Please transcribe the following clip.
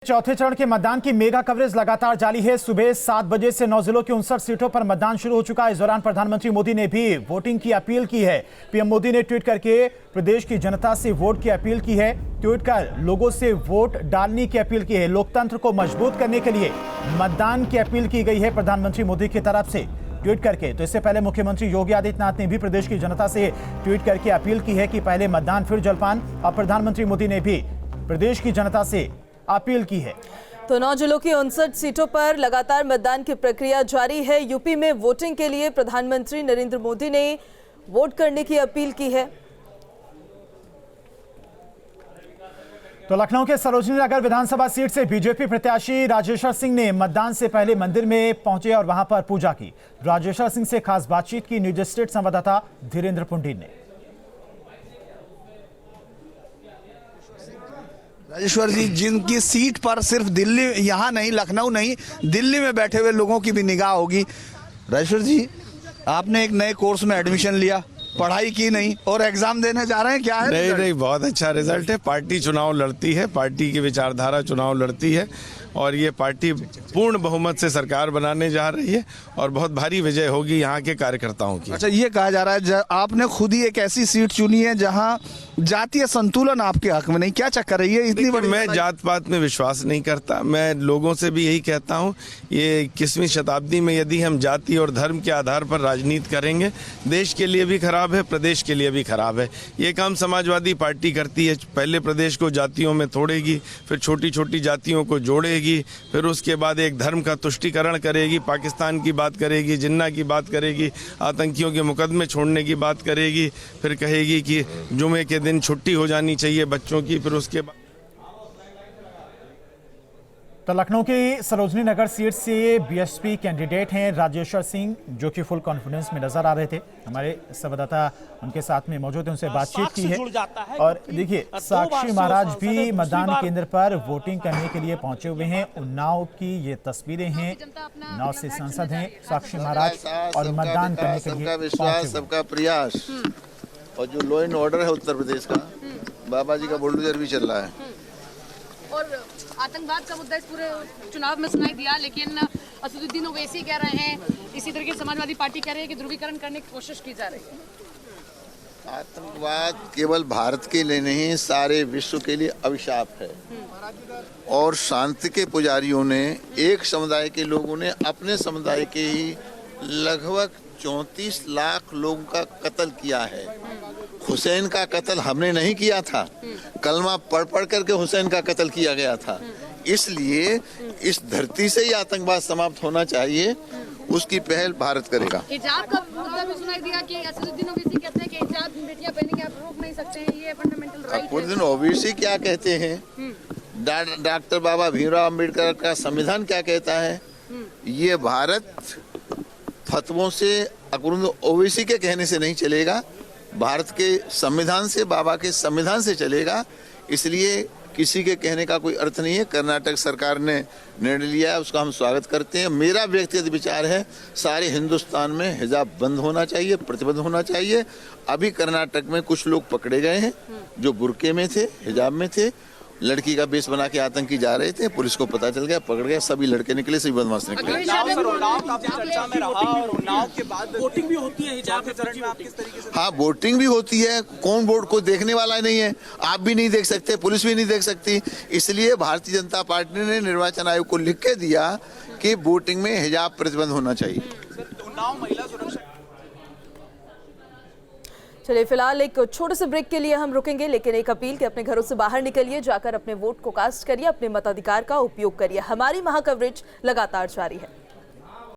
चौथे चरण के मतदान की मेगा कवरेज लगातार जारी है। सुबह 7 बजे से 9 जिलों की 59 सीटों पर मतदान शुरू हो चुका है। इस दौरान प्रधानमंत्री मोदी ने भी वोटिंग की अपील की है। पीएम मोदी ने ट्वीट करके प्रदेश की जनता से वोट की अपील की है। ट्वीट कर लोगों से वोट डालने की अपील की है। लोकतंत्र को मजबूत करने के लिए मतदान की अपील की गई है प्रधानमंत्री मोदी की तरफ से ट्वीट करके। तो इससे पहले मुख्यमंत्री योगी आदित्यनाथ ने भी प्रदेश की जनता से ट्वीट करके अपील की है कि पहले मतदान फिर जलपान। अब प्रधानमंत्री मोदी ने भी प्रदेश की जनता से अपील की है। तो 9 जिलों की 59 सीटों पर लगातार मतदान की प्रक्रिया जारी है। यूपी में वोटिंग के लिए प्रधानमंत्री नरेंद्र मोदी ने वोट करने की अपील की है। तो लखनऊ के सरोजनी नगर विधानसभा सीट से बीजेपी प्रत्याशी राजेश्वर सिंह ने मतदान से पहले मंदिर में पहुंचे और वहां पर पूजा की। राजेश्वर सिंह से खास बातचीत की न्यूज स्टेट संवाददाता धीरेन्द्र पुंडीन ने। राजेश्वर जी, जिनकी सीट पर सिर्फ दिल्ली, यहाँ नहीं, लखनऊ नहीं, दिल्ली में बैठे हुए लोगों की भी निगाह होगी। राजेश्वर जी, आपने एक नए कोर्स में एडमिशन लिया, पढ़ाई की नहीं और एग्जाम देने जा रहे हैं, क्या है? नहीं, बहुत अच्छा रिजल्ट है। पार्टी चुनाव लड़ती है, पार्टी की विचारधारा चुनाव लड़ती है और ये पार्टी पूर्ण बहुमत से सरकार बनाने जा रही है और बहुत भारी विजय होगी यहाँ के कार्यकर्ताओं की। अच्छा, ये कहा जा रहा है आपने खुद ही एक ऐसी सीट चुनी है जहाँ जातीय संतुलन आपके हक में नहीं, क्या चक्कर है ये इतनी बड़ी? मैं जात पात में विश्वास नहीं करता। मैं लोगों से भी यही कहता हूँ, ये 21वीं शताब्दी में यदि हम जाति और धर्म के आधार पर राजनीति करेंगे, देश के लिए भी खराब है, प्रदेश के लिए भी खराब है। ये काम समाजवादी पार्टी करती है। पहले प्रदेश को जातियों में तोड़ेगी, फिर छोटी छोटी जातियों को जोड़ेगी, फिर उसके बाद एक धर्म का तुष्टीकरण करेगी, पाकिस्तान की बात करेगी, जिन्ना की बात करेगी, आतंकियों के मुकदमे छोड़ने की बात करेगी, फिर कहेगी कि जुमे के दिन छुट्टी हो जानी चाहिए बच्चों की, फिर उसके बाद। तो लखनऊ की सरोजनी नगर सीट से बीएसपी कैंडिडेट हैं राजेश्वर सिंह, जो कि फुल कॉन्फिडेंस में नजर आ रहे थे। हमारे संवाददाता उनके साथ में मौजूद हैं, उनसे बातचीत की है। और देखिए, साक्षी महाराज भी मतदान केंद्र पर वोटिंग करने के लिए पहुंचे हुए हैं। उन्नाव की ये तस्वीरें हैं, उन्नाव से सांसद हैं साक्षी महाराज और मतदान करने के लिए विश्वास, सबका प्रयास और जो लॉ एंड ऑर्डर है उत्तर प्रदेश का, बाबा जी का बुलडोजर भी चल रहा है। और आतंकवाद का मुद्दा इस पूरे चुनाव में सुनाई दिया, लेकिन असदुद्दीन ओवैसी कह रहे हैं, इसी तरीके समाजवादी पार्टी कह रही है कि ध्रुवीकरण करने की कोशिश की जा रही है। आतंकवाद केवल भारत के लिए नहीं, सारे विश्व के लिए अभिशाप है। और शांति के पुजारियों ने, एक समुदाय के लोगों ने अपने समुदाय के ही लगभग 34 लाख लोगों का कत्ल किया है। हुसैन का कत्ल हमने नहीं किया था, कलमा पढ़ पढ़ करके हुसैन का कत्ल किया गया था। इसलिए इस धरती से ही आतंकवाद समाप्त होना चाहिए, उसकी पहल भारत करेगा। हिजाब का मुद्दा भी सुनाई दिया कि असदुद्दीन ओवैसी कहते हैं कि हिजाब बेटियां पहनेंगे, आप रोक नहीं सकते हैं, ये फंडामेंटल राइट है। असदुद्दीन ओवैसी क्या कहते हैं, डॉक्टर बाबा भीमराव अंबेडकर का संविधान क्या कहता है, ये भारत फतवों से, असदुद्दीन ओवैसी के कहने से नहीं चलेगा, भारत के संविधान से, बाबा के संविधान से चलेगा। इसलिए किसी के कहने का कोई अर्थ नहीं है। कर्नाटक सरकार ने निर्णय लिया है, उसका हम स्वागत करते हैं। मेरा व्यक्तिगत विचार है, सारे हिंदुस्तान में हिजाब बंद होना चाहिए, प्रतिबंध होना चाहिए। अभी कर्नाटक में कुछ लोग पकड़े गए हैं जो बुर्के में थे, हिजाब में थे, लड़की का बेस बना के आतंकी जा रहे थे, पुलिस को पता चल गया, पकड़ गया, सभी लड़के निकले, सभी बदमाश निकले। हाँ, वोटिंग भी होती है, कौन वोट को देखने वाला नहीं है, आप भी नहीं देख सकते, पुलिस भी नहीं देख सकती। इसलिए भारतीय जनता पार्टी ने निर्वाचन आयोग को लिख के दिया कि वोटिंग में हिजाब प्रतिबंध होना चाहिए। चलिए, फिलहाल एक छोटे से ब्रेक के लिए हम रुकेंगे, लेकिन एक अपील कि अपने घरों से बाहर निकलिए, जाकर अपने वोट को कास्ट करिए, अपने मताधिकार का उपयोग करिए। हमारी महाकवरेज लगातार जारी है।